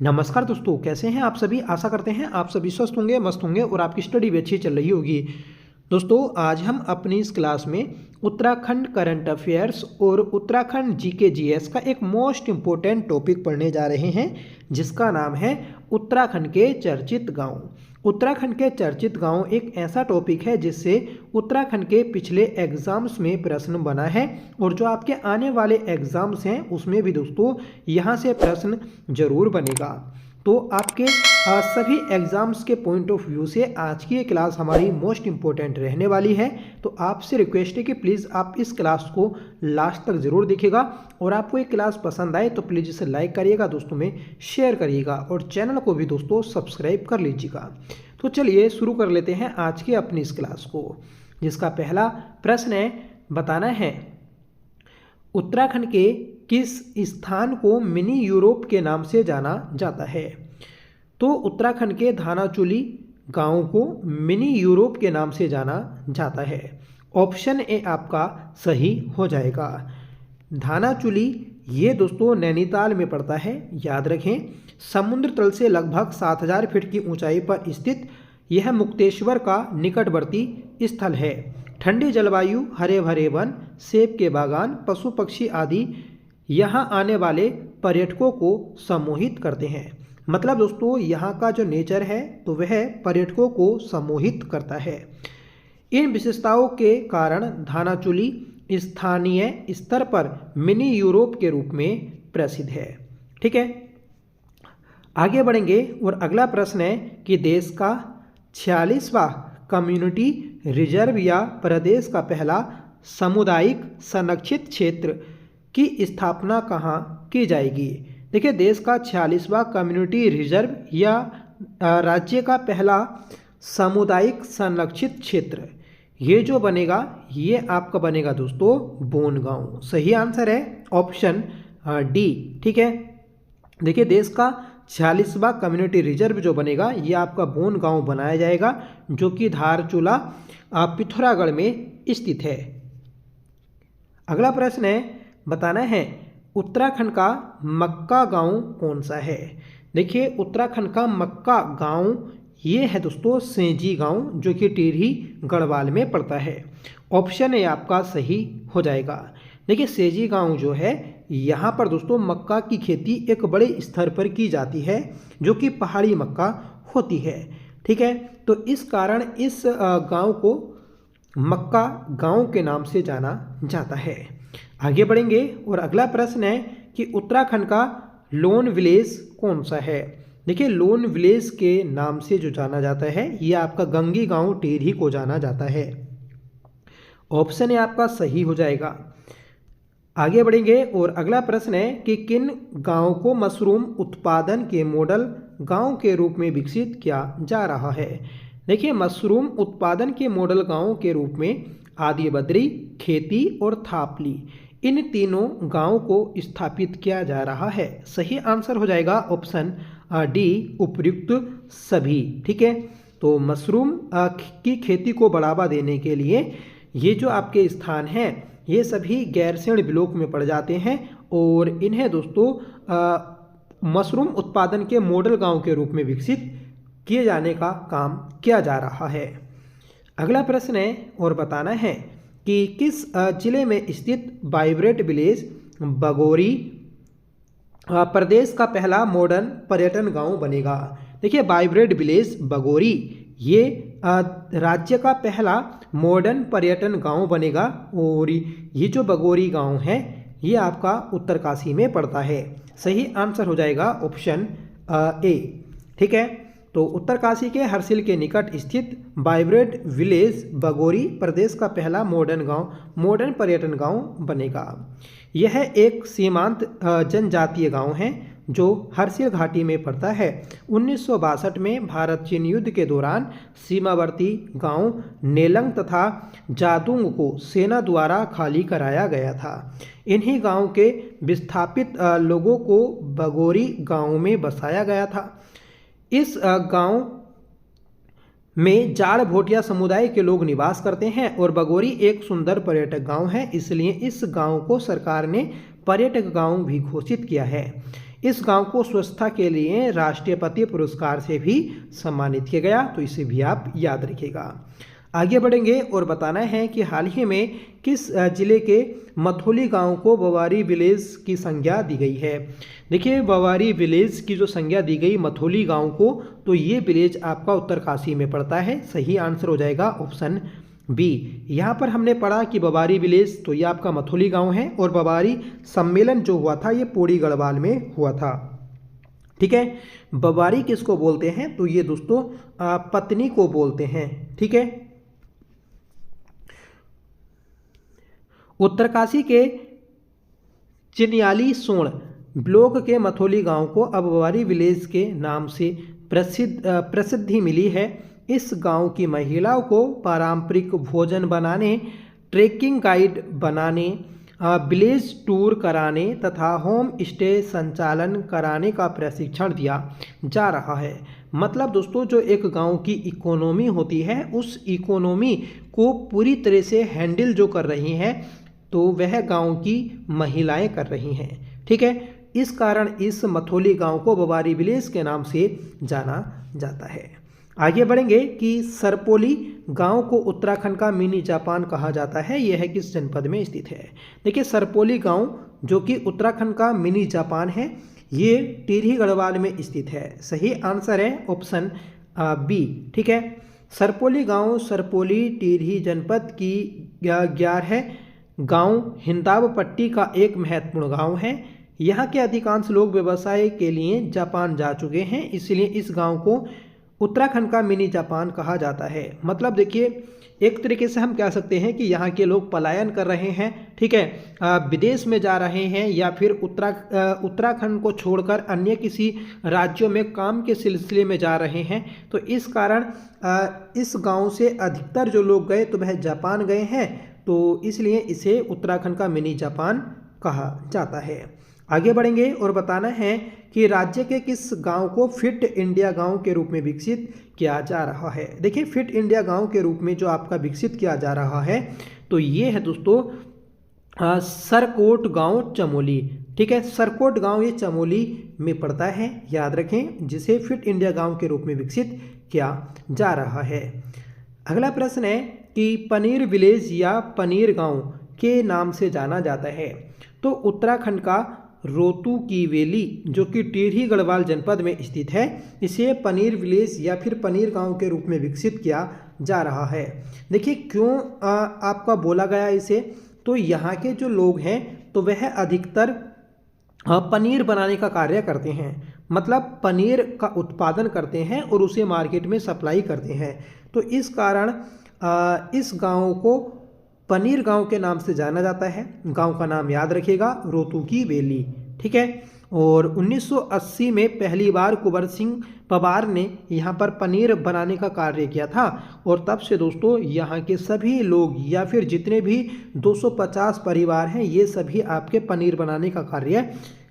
नमस्कार दोस्तों, कैसे हैं आप सभी। आशा करते हैं आप सभी स्वस्थ होंगे, मस्त होंगे और आपकी स्टडी भी अच्छी चल रही होगी। दोस्तों, आज हम अपनी इस क्लास में उत्तराखंड करंट अफेयर्स और उत्तराखंड जीके जीएस का एक मोस्ट इम्पोर्टेंट टॉपिक पढ़ने जा रहे हैं, जिसका नाम है उत्तराखंड के चर्चित गांव। उत्तराखंड के चर्चित गांव एक ऐसा टॉपिक है जिससे उत्तराखंड के पिछले एग्जाम्स में प्रश्न बना है और जो आपके आने वाले एग्जाम्स हैं उसमें भी दोस्तों यहाँ से प्रश्न जरूर बनेगा। तो आपके सभी एग्जाम्स के पॉइंट ऑफ व्यू से आज की ये क्लास हमारी मोस्ट इम्पोर्टेंट रहने वाली है। तो आपसे रिक्वेस्ट है कि प्लीज़ आप इस क्लास को लास्ट तक ज़रूर देखिएगा और आपको ये क्लास पसंद आए तो प्लीज़ इसे लाइक करिएगा, दोस्तों में शेयर करिएगा और चैनल को भी दोस्तों सब्सक्राइब कर लीजिएगा। तो चलिए शुरू कर लेते हैं आज की अपनी इस क्लास को, जिसका पहला प्रश्न है, बताना है उत्तराखंड के किस स्थान को मिनी यूरोप के नाम से जाना जाता है। तो उत्तराखंड के धानाचूली गांव को मिनी यूरोप के नाम से जाना जाता है। ऑप्शन ए आपका सही हो जाएगा। धानाचूली ये दोस्तों नैनीताल में पड़ता है, याद रखें। समुद्र तल से लगभग 7000 फीट की ऊंचाई पर स्थित यह मुक्तेश्वर का निकटवर्ती स्थल है। ठंडी जलवायु, हरे भरे वन, सेब के बागान, पशु पक्षी आदि यहाँ आने वाले पर्यटकों को सम्मोहित करते हैं। मतलब दोस्तों यहाँ का जो नेचर है तो वह पर्यटकों को सम्मोहित करता है। इन विशेषताओं के कारण धानाचूली स्थानीय स्तर पर मिनी यूरोप के रूप में प्रसिद्ध है। ठीक है, आगे बढ़ेंगे और अगला प्रश्न है कि देश का 46वां कम्युनिटी रिजर्व या प्रदेश का पहला सामुदायिक संरक्षित क्षेत्र की स्थापना कहाँ की जाएगी। देखिए, देश का 46वां कम्युनिटी रिजर्व या राज्य का पहला सामुदायिक संरक्षित क्षेत्र ये जो बनेगा ये आपका बनेगा दोस्तों बोनगांव। सही आंसर है ऑप्शन डी। ठीक है, देखिए देश का 46वां कम्युनिटी रिजर्व जो बनेगा ये आपका बोनगांव बनाया जाएगा, जो कि धारचूला पिथौरागढ़ में स्थित है। अगला प्रश्न है, बताना है उत्तराखंड का मक्का गांव कौन सा है। देखिए, उत्तराखंड का मक्का गांव ये है दोस्तों सेंजी गांव, जो कि टिहरी गढ़वाल में पड़ता है। ऑप्शन ए आपका सही हो जाएगा। देखिए, सेंजी गांव जो है यहाँ पर दोस्तों मक्का की खेती एक बड़े स्तर पर की जाती है, जो कि पहाड़ी मक्का होती है। ठीक है, तो इस कारण इस गांव को मक्का गांव के नाम से जाना जाता है। आगे बढ़ेंगे और अगला प्रश्न है कि उत्तराखंड का लोन विलेज कौन सा है। देखिए, लोन विलेज के नाम से जो जाना जाता है ये आपका गंगी गांव टिहरी को जाना जाता है। ऑप्शन ए आपका सही हो जाएगा। आगे बढ़ेंगे और अगला प्रश्न है कि किन गांव को मशरूम उत्पादन के मॉडल गांव के रूप में विकसित किया जा रहा है। देखिए, मशरूम उत्पादन के मॉडल गांव के रूप में आदिबद्री, खेती और थापली इन तीनों गांव को स्थापित किया जा रहा है। सही आंसर हो जाएगा ऑप्शन डी, उपयुक्त सभी। ठीक है, तो मशरूम की खेती को बढ़ावा देने के लिए ये जो आपके स्थान हैं ये सभी गैरसैंण ब्लॉक में पड़ जाते हैं और इन्हें दोस्तों मशरूम उत्पादन के मॉडल गांव के रूप में विकसित किए जाने का काम किया जा रहा है। अगला प्रश्न है और बताना है कि किस जिले में स्थित वाइब्रेंट विलेज बगोरी प्रदेश का पहला मॉडर्न पर्यटन गांव बनेगा। देखिए, वाइब्रेंट विलेज बगोरी ये राज्य का पहला मॉडर्न पर्यटन गांव बनेगा और ये जो बगोरी गांव है ये आपका उत्तरकाशी में पड़ता है। सही आंसर हो जाएगा ऑप्शन ए। ठीक है, तो उत्तरकाशी के हरसिल के निकट स्थित वाइब्रेंट विलेज बगोरी प्रदेश का पहला मॉडर्न पर्यटन गांव बनेगा। यह एक सीमांत जनजातीय गांव है जो हरसिल घाटी में पड़ता है। 1962 में भारत चीन युद्ध के दौरान सीमावर्ती गांव नेलंग तथा जादुंग को सेना द्वारा खाली कराया गया था। इन्हीं गांव के विस्थापित लोगों को बगोरी गांव में बसाया गया था। इस गांव में जाड़ भोटिया समुदाय के लोग निवास करते हैं और बगोरी एक सुंदर पर्यटक गांव है, इसलिए इस गांव को सरकार ने पर्यटक गांव भी घोषित किया है। इस गांव को स्वच्छता के लिए राष्ट्रपति पुरस्कार से भी सम्मानित किया गया, तो इसे भी आप याद रखिएगा। आगे बढ़ेंगे और बताना है कि हाल ही में किस जिले के मथोली गांव को बवारी विलेज की संज्ञा दी गई है। देखिए, बवारी विलेज की जो संज्ञा दी गई मथोली गांव को, तो ये विलेज आपका उत्तरकाशी में पड़ता है। सही आंसर हो जाएगा ऑप्शन बी। यहाँ पर हमने पढ़ा कि बवारी विलेज, तो ये आपका मथोली गांव है, और बवारी सम्मेलन जो हुआ था ये पौड़ी गढ़वाल में हुआ था। ठीक है, बवारी किसको बोलते हैं, तो ये दोस्तों पत्नी को बोलते हैं। ठीक है, उत्तरकाशी के चिन्याली सोण ब्लॉक के मथोली गांव को अब बवारी विलेज के नाम से प्रसिद्धि मिली है। इस गांव की महिलाओं को पारंपरिक भोजन बनाने, ट्रेकिंग गाइड बनाने, विलेज टूर कराने तथा होम स्टे संचालन कराने का प्रशिक्षण दिया जा रहा है। मतलब दोस्तों, जो एक गांव की इकोनॉमी होती है, उस इकोनॉमी को पूरी तरह से हैंडल जो कर रही हैं, तो वह गांव की महिलाएं कर रही हैं। ठीक है, इस कारण इस मथोली गांव को बवारी विलेज के नाम से जाना जाता है। आगे बढ़ेंगे कि सरपोली गांव को उत्तराखंड का मिनी जापान कहा जाता है। यह है किस जनपद में स्थित है। देखिए, सरपोली गांव जो कि उत्तराखंड का मिनी जापान है, ये टिहरी गढ़वाल में स्थित है। सही आंसर है ऑप्शन बी। ठीक है, सरपोली गांव सरपोली टिहरी जनपद की 11 गांव हिंदाव पट्टी का एक महत्वपूर्ण गांव है। यहाँ के अधिकांश लोग व्यवसाय के लिए जापान जा चुके हैं, इसलिए इस गांव को उत्तराखंड का मिनी जापान कहा जाता है। मतलब देखिए, एक तरीके से हम कह सकते हैं कि यहाँ के लोग पलायन कर रहे हैं। ठीक है, विदेश में जा रहे हैं या फिर उत्तराखंड को छोड़कर अन्य किसी राज्यों में काम के सिलसिले में जा रहे हैं। तो इस कारण इस गांव से अधिकतर जो लोग गए तो वह जापान गए हैं, तो इसलिए इसे उत्तराखंड का मिनी जापान कहा जाता है। आगे बढ़ेंगे और बताना है कि राज्य के किस गांव को फिट इंडिया गांव के रूप में विकसित किया जा रहा है। देखिए, फिट इंडिया गांव के रूप में जो आपका विकसित किया जा रहा है, तो ये है दोस्तों सरकोट गांव चमोली। ठीक है, सरकोट गांव ये चमोली में पड़ता है, याद रखें, जिसे फिट इंडिया गांव के रूप में विकसित किया जा रहा है। अगला प्रश्न है कि पनीर विलेज या पनीर गांव के नाम से जाना जाता है। तो उत्तराखंड का रोतू की वैली जो कि टिहरी गढ़वाल जनपद में स्थित है, इसे पनीर विलेज या फिर पनीर गांव के रूप में विकसित किया जा रहा है। देखिए, क्यों आपका बोला गया इसे, तो यहाँ के जो लोग हैं तो वह अधिकतर पनीर बनाने का कार्य करते हैं। मतलब पनीर का उत्पादन करते हैं और उसे मार्केट में सप्लाई करते हैं। तो इस कारण इस गांव को पनीर गांव के नाम से जाना जाता है। गांव का नाम याद रखिएगा, रोतू की वैली। ठीक है, और 1980 में पहली बार कुंवर सिंह पवार ने यहाँ पर पनीर बनाने का कार्य किया था, और तब से दोस्तों यहाँ के सभी लोग या फिर जितने भी 250 परिवार हैं, ये सभी आपके पनीर बनाने का कार्य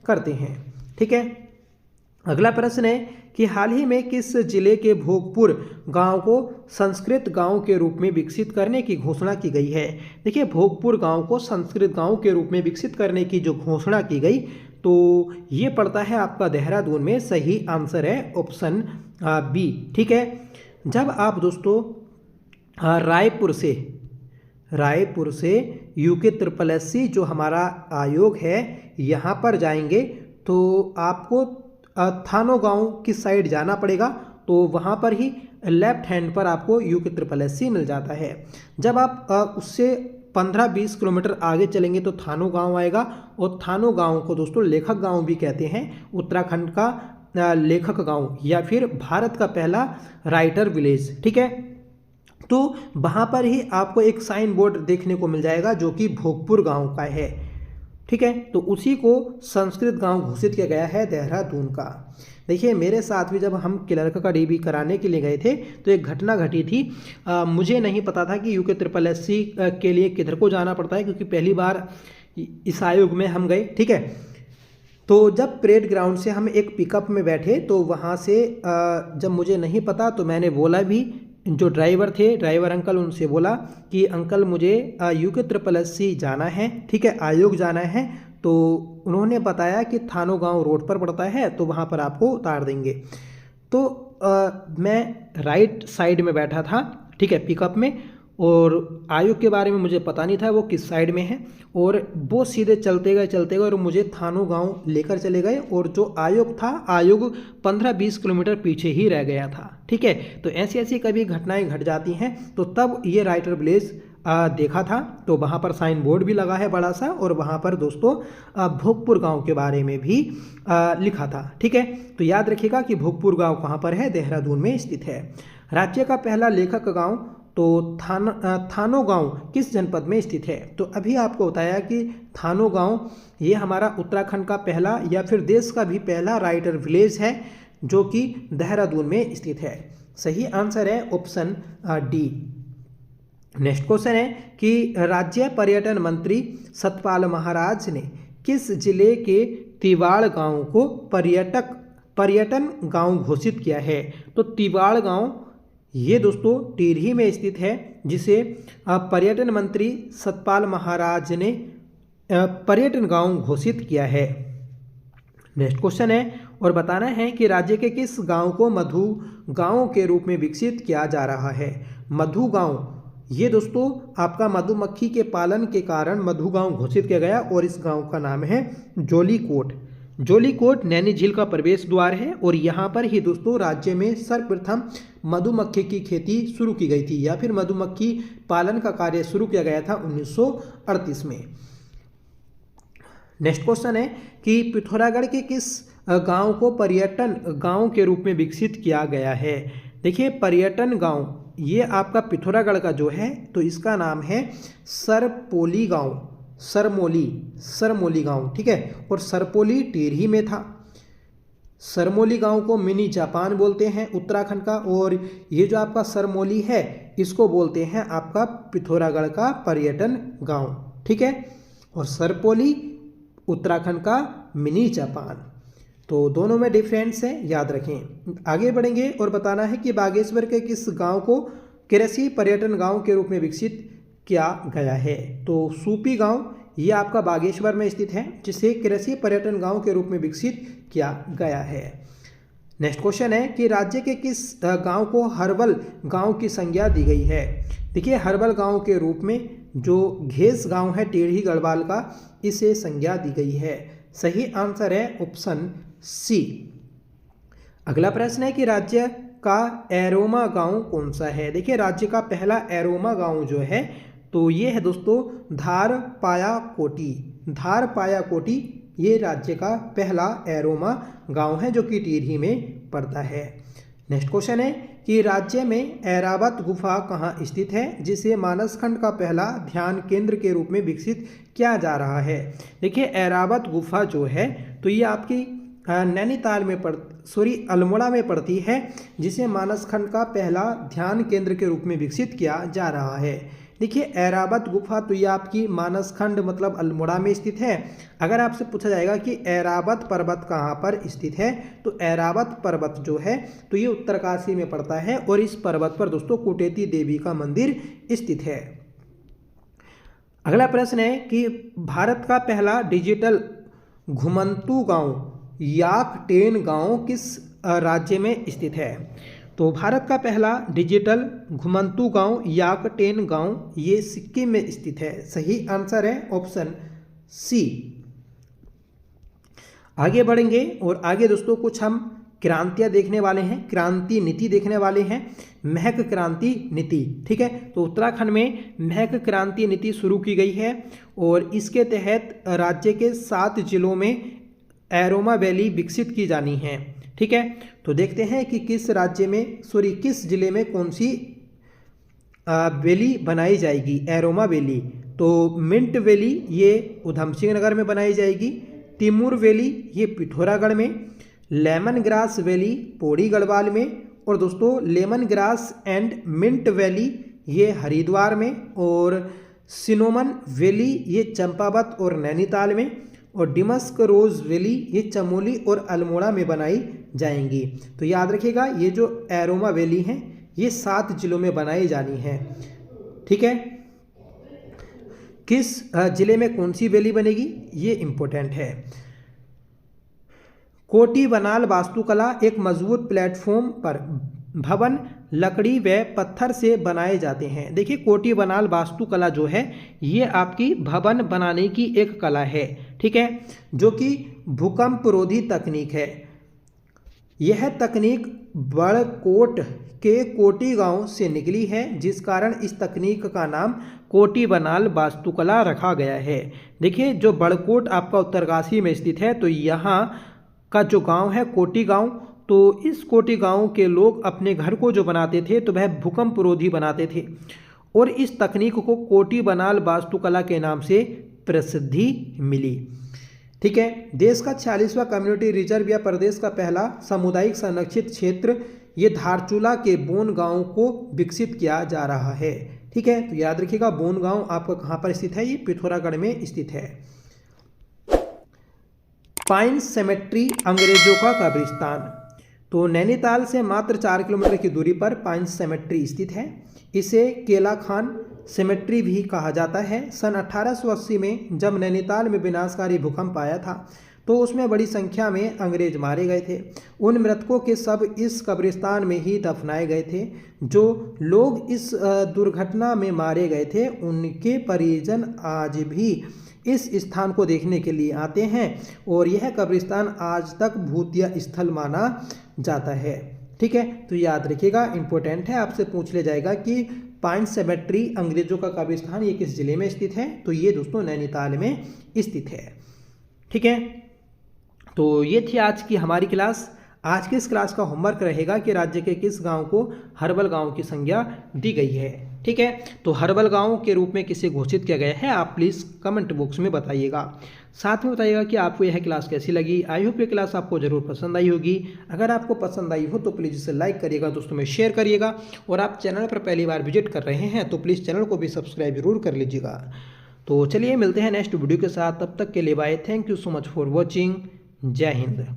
करते हैं। ठीक है, अगला प्रश्न है कि हाल ही में किस जिले के भोगपुर गांव को संस्कृत गांव के रूप में विकसित करने की घोषणा की गई है। देखिए, भोगपुर गांव को संस्कृत गांव के रूप में विकसित करने की जो घोषणा की गई, तो ये पड़ता है आपका देहरादून में। सही आंसर है ऑप्शन बी। ठीक है, जब आप दोस्तों रायपुर से UKSSC जो हमारा आयोग है यहाँ पर जाएंगे, तो आपको थानो गांव की साइड जाना पड़ेगा, तो वहाँ पर ही लेफ्ट हैंड पर आपको UKSSC मिल जाता है। जब आप उससे 15-20 किलोमीटर आगे चलेंगे तो थानो गांव आएगा, और थानो गांव को दोस्तों लेखक गांव भी कहते हैं। उत्तराखंड का लेखक गांव या फिर भारत का पहला राइटर विलेज। ठीक है, तो वहाँ पर ही आपको एक साइन बोर्ड देखने को मिल जाएगा जो कि भोगपुर गांव का है। ठीक है, तो उसी को संस्कृत गांव घोषित किया गया है देहरादून का। देखिए, मेरे साथ भी जब हम क्लर्क का DB कराने के लिए गए थे तो एक घटना घटी थी। मुझे नहीं पता था कि UKSSC के लिए किधर को जाना पड़ता है, क्योंकि पहली बार इस आयोग में हम गए। ठीक है, तो जब परेड ग्राउंड से हम एक पिकअप में बैठे तो वहाँ से जब मुझे नहीं पता तो मैंने बोला भी, जो ड्राइवर अंकल, उनसे बोला कि अंकल मुझे UKSSC जाना है। ठीक है, आयोग जाना है, तो उन्होंने बताया कि थानो गांव रोड पर पड़ता है, तो वहाँ पर आपको उतार देंगे। तो मैं राइट साइड में बैठा था, ठीक है, पिकअप में, और आयोग के बारे में मुझे पता नहीं था वो किस साइड में है, और वो सीधे चलते गए और मुझे थानो गांव लेकर चले गए, और जो आयोग था, आयोग 15-20 किलोमीटर पीछे ही रह गया था, ठीक है। तो ऐसी ऐसी कभी घटनाएं घट जाती हैं। तो तब ये राइटर विलेज देखा था, तो वहाँ पर साइन बोर्ड भी लगा है बड़ा सा, और वहाँ पर दोस्तों भोगपुर गांव के बारे में भी लिखा था, ठीक है। तो याद रखिएगा कि भोगपुर गांव कहाँ पर है, देहरादून में स्थित है। राज्य का पहला लेखक गांव, तो थानो गांव किस जनपद में स्थित है। तो अभी आपको बताया कि थानो गांव ये हमारा उत्तराखंड का पहला या फिर देश का भी पहला राइटर विलेज है, जो कि देहरादून में स्थित है। सही आंसर है ऑप्शन डी। नेक्स्ट क्वेश्चन है कि राज्य पर्यटन मंत्री सतपाल महाराज ने किस जिले के तिवाड़ गांव को पर्यटन गांव घोषित किया है। तो तिवाड़ गांव ये दोस्तों टिहरी में स्थित है, जिसे पर्यटन मंत्री सतपाल महाराज ने पर्यटन गांव घोषित किया है। नेक्स्ट क्वेश्चन है, और बताना है कि राज्य के किस गांव को मधु गांव के रूप में विकसित किया जा रहा है। मधु गांव ये दोस्तों आपका मधुमक्खी के पालन के कारण मधु गांव घोषित किया गया, और इस गांव का नाम है जोलीकोट। जोलीकोट नैनी झील का प्रवेश द्वार है, और यहाँ पर ही दोस्तों राज्य में सर्वप्रथम मधुमक्खी की खेती शुरू की गई थी, या फिर मधुमक्खी पालन का कार्य शुरू किया गया था 1938 में। नेक्स्ट क्वेश्चन है कि पिथौरागढ़ के किस गांव को पर्यटन गांव के रूप में विकसित किया गया है। देखिए पर्यटन गांव ये आपका पिथौरागढ़ का जो है, तो इसका नाम है सरपोली गांव, सरमोली गांव, ठीक है। और सरपोली टिहरी में था। सरमोली गांव को मिनी जापान बोलते हैं उत्तराखंड का, और ये जो आपका सरमोली है इसको बोलते हैं आपका पिथौरागढ़ का पर्यटन गांव, ठीक है। और सरपोली उत्तराखंड का मिनी जापान, तो दोनों में डिफरेंस है, याद रखें। आगे बढ़ेंगे और बताना है कि बागेश्वर के किस गांव को कृषि पर्यटन गांव के रूप में विकसित किया गया है। तो सूपी गांव ये आपका बागेश्वर में स्थित है, जिसे कृषि पर्यटन गांव के रूप में विकसित किया गया है। नेक्स्ट क्वेश्चन है कि राज्य के किस गांव को हर्बल गांव की संज्ञा दी गई है। देखिए हर्बल गांव के रूप में जो घेस गांव है टेढ़ी गढ़वाल का, इसे संज्ञा दी गई है। सही आंसर है ऑप्शन सी। अगला प्रश्न है कि राज्य का एरोमा गांव कौन सा है। देखिए राज्य का पहला एरोमा गांव जो है, तो ये है दोस्तों धार पाया कोटी, ये राज्य का पहला एरोमा गांव है, जो कि टिहरी में पड़ता है। नेक्स्ट क्वेश्चन है कि राज्य में ऐरावत गुफा कहाँ स्थित है, जिसे मानसखंड का पहला ध्यान केंद्र के रूप में विकसित किया जा रहा है। देखिए ऐरावत गुफा जो है, तो ये आपकी नैनीताल में अल्मोड़ा में पड़ती है, जिसे मानसखंड का पहला ध्यान केंद्र के रूप में विकसित किया जा रहा है। देखिए ऐरावत गुफा तो ये आपकी मानसखंड मतलब अल्मोड़ा में स्थित है। अगर आपसे पूछा जाएगा कि ऐरावत पर्वत कहाँ पर स्थित है, तो ऐरावत पर्वत जो है तो ये उत्तरकाशी में पड़ता है, और इस पर्वत पर दोस्तों कुटेती देवी का मंदिर स्थित है। अगला प्रश्न है कि भारत का पहला डिजिटल घुमंतू गांव याकटेन गांव किस राज्य में स्थित है। तो भारत का पहला डिजिटल घुमंतू गांव याकटेन गांव ये सिक्किम में स्थित है। सही आंसर है ऑप्शन सी। आगे बढ़ेंगे और आगे दोस्तों कुछ हम क्रांतियाँ देखने वाले हैं, क्रांति नीति देखने वाले हैं, महक क्रांति नीति, ठीक है। तो उत्तराखंड में महक क्रांति नीति शुरू की गई है, और इसके तहत राज्य के 7 जिलों में एरोमा वैली विकसित की जानी है, ठीक है। तो देखते हैं कि किस जिले में कौन सी वैली बनाई जाएगी, एरोमा वैली। तो मिंट वैली ये उधम सिंह नगर में बनाई जाएगी, तिमूर वैली ये पिथौरागढ़ में, lemongrass valley Pauri Garhwal में, और दोस्तों lemongrass and mint valley ये हरिद्वार में, और सिनोमन वैली ये चंपावत और नैनीताल में, और डिमस्क रोज वैली ये चमोली और अल्मोड़ा में बनाई जाएंगी। तो याद रखिएगा ये जो एरोमा वैली हैं ये 7 जिलों में बनाई जानी है, ठीक है। किस जिले में कौन सी वैली बनेगी, ये इंपॉर्टेंट है। कोटी बनाल वास्तुकला एक मजबूत प्लेटफॉर्म पर भवन लकड़ी व पत्थर से बनाए जाते हैं। देखिए कोटी बनाल वास्तुकला जो है ये आपकी भवन बनाने की एक कला है, ठीक है, जो कि भूकंप रोधी तकनीक है। यह तकनीक बड़कोट के कोटी गांव से निकली है, जिस कारण इस तकनीक का नाम कोटी बनाल वास्तुकला रखा गया है। देखिए जो बड़कोट आपका उत्तरकाशी में स्थित है, तो यहाँ का जो गांव है कोटी गांव, तो इस कोटी गांव के लोग अपने घर को जो बनाते थे तो वह भूकंप रोधी बनाते थे और इस तकनीक को कोटी बनाल वास्तुकला के नाम से प्रसिद्धि मिली, ठीक है। देश का 46वां कम्युनिटी रिजर्व या प्रदेश का पहला सामुदायिक संरक्षित क्षेत्र ये धारचूला के बोन गांव को विकसित किया जा रहा है, ठीक है। तो याद रखिएगा बोन गांव आपका कहाँ पर स्थित है, ये पिथौरागढ़ में स्थित है। पाइन सेमेट्री अंग्रेजों का कब्रिस्तान, तो नैनीताल से मात्र 4 किलोमीटर की दूरी पर पाइन सेमेट्री स्थित है। इसे केला खान सेमेट्री भी कहा जाता है। सन 1880 में जब नैनीताल में विनाशकारी भूकंप आया था तो उसमें बड़ी संख्या में अंग्रेज मारे गए थे। उन मृतकों के सब इस कब्रिस्तान में ही दफनाए गए थे। जो लोग इस दुर्घटना में मारे गए थे उनके परिजन आज भी इस स्थान को देखने के लिए आते हैं और यह कब्रिस्तान आज तक भूतिया स्थल माना जाता है, ठीक है। तो याद रखिएगा इंपॉर्टेंट है, आपसे पूछ ले जाएगा कि पाइन सेमेट्री अंग्रेजों का कब्रिस्तान ये किस जिले में स्थित है, तो ये दोस्तों नैनीताल में स्थित है, ठीक है। तो ये थी आज की हमारी क्लास। आज की इस क्लास का होमवर्क रहेगा कि राज्य के किस गांव को हर्बल गांव की संज्ञा दी गई है, ठीक है। तो हर्बल गांव के रूप में किसे घोषित किया गया है आप प्लीज़ कमेंट बॉक्स में बताइएगा। साथ में बताइएगा कि आपको यह क्लास कैसी लगी। आई होप ये क्लास आपको ज़रूर पसंद आई होगी। अगर आपको पसंद आई हो तो प्लीज़ इसे लाइक करिएगा, दोस्तों में शेयर करिएगा और आप चैनल पर पहली बार विजिट कर रहे हैं तो प्लीज़ चैनल को भी सब्सक्राइब जरूर कर लीजिएगा। तो चलिए मिलते हैं नेक्स्ट वीडियो के साथ, तब तक के लिए bye. Thank you so much for watching. जय हिंद।